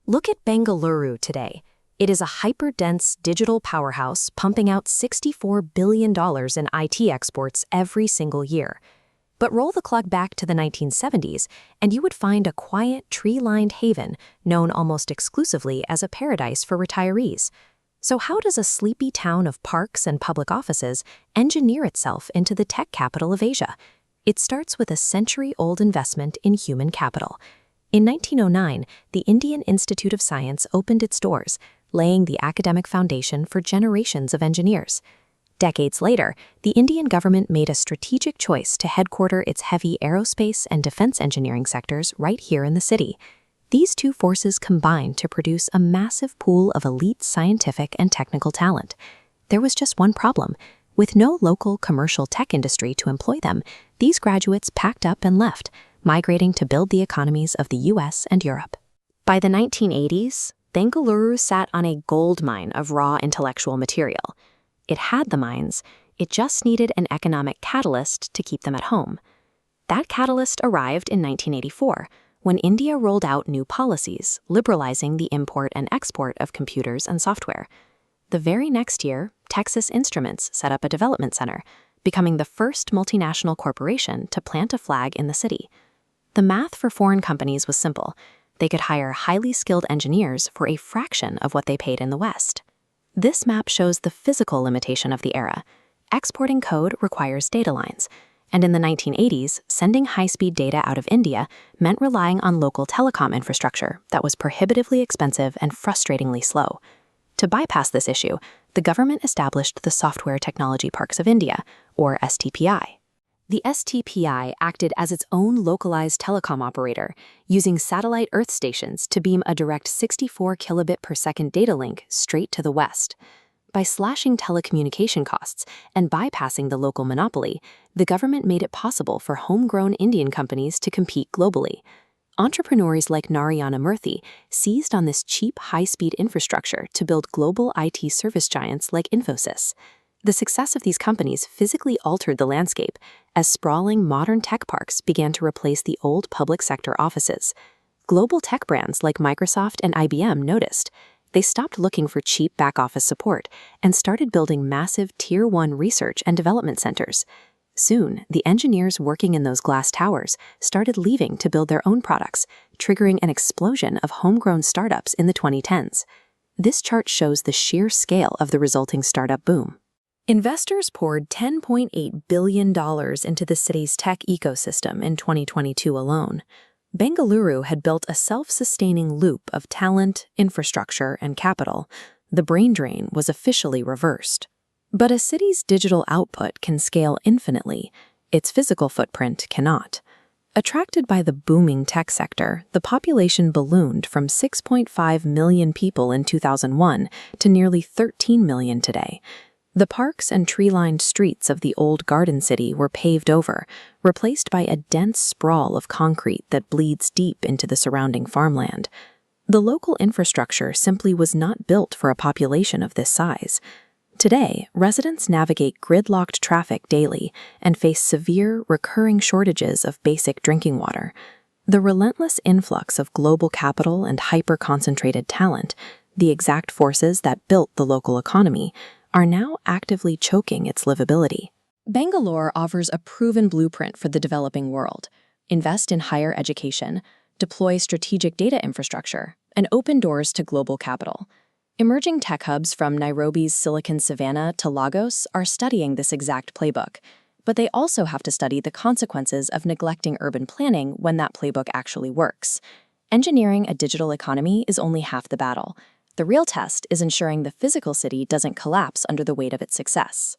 Look at Bengaluru today. It is a hyper-dense digital powerhouse pumping out $64 billion in IT exports every single year. But roll the clock back to the 1970s, and you would find a quiet, tree-lined haven known almost exclusively as a paradise for retirees. So how does a sleepy town of parks and public offices engineer itself into the tech capital of Asia? It starts with a century-old investment in human capital. In 1909, the Indian Institute of Science opened its doors, laying the academic foundation for generations of engineers. Decades later, the Indian government made a strategic choice to headquarter its heavy aerospace and defense engineering sectors right here in the city. These two forces combined to produce a massive pool of elite scientific and technical talent. There was just one problem. With no local commercial tech industry to employ them, these graduates packed up and left, migrating to build the economies of the US and Europe. By the 1980s, Bengaluru sat on a gold mine of raw intellectual material. It had the mines, it just needed an economic catalyst to keep them at home. That catalyst arrived in 1984, when India rolled out new policies, liberalizing the import and export of computers and software. The very next year, Texas Instruments set up a development center, becoming the first multinational corporation to plant a flag in the city. The math for foreign companies was simple. They could hire highly skilled engineers for a fraction of what they paid in the West. This map shows the physical limitation of the era. Exporting code requires data lines, and in the 1980s, sending high-speed data out of India meant relying on local telecom infrastructure that was prohibitively expensive and frustratingly slow. To bypass this issue, the government established the Software Technology Parks of India, or STPI. The STPI acted as its own localized telecom operator, using satellite Earth stations to beam a direct 64 kilobit per second data link straight to the West. By slashing telecommunication costs and bypassing the local monopoly, the government made it possible for homegrown Indian companies to compete globally. Entrepreneurs like Narayana Murthy seized on this cheap, high-speed infrastructure to build global IT service giants like Infosys. The success of these companies physically altered the landscape as sprawling modern tech parks began to replace the old public sector offices. Global tech brands like Microsoft and IBM noticed. They stopped looking for cheap back-office support and started building massive Tier 1 research and development centers. Soon, the engineers working in those glass towers started leaving to build their own products, triggering an explosion of homegrown startups in the 2010s. This chart shows the sheer scale of the resulting startup boom. Investors poured $10.8 billion into the city's tech ecosystem in 2022 alone. Bengaluru had built a self-sustaining loop of talent, infrastructure, and capital. The brain drain was officially reversed. But a city's digital output can scale infinitely. Its physical footprint cannot. Attracted by the booming tech sector, the population ballooned from 6.5 million people in 2001 to nearly 13 million today. The parks and tree-lined streets of the old garden city were paved over, replaced by a dense sprawl of concrete that bleeds deep into the surrounding farmland. The local infrastructure simply was not built for a population of this size. Today, residents navigate gridlocked traffic daily and face severe, recurring shortages of basic drinking water. The relentless influx of global capital and hyper-concentrated talent, the exact forces that built the local economy, are now actively choking its livability. Bangalore offers a proven blueprint for the developing world. Invest in higher education, deploy strategic data infrastructure, and open doors to global capital. Emerging tech hubs from Nairobi's Silicon Savannah to Lagos are studying this exact playbook, but they also have to study the consequences of neglecting urban planning when that playbook actually works. Engineering a digital economy is only half the battle. The real test is ensuring the physical city doesn't collapse under the weight of its success.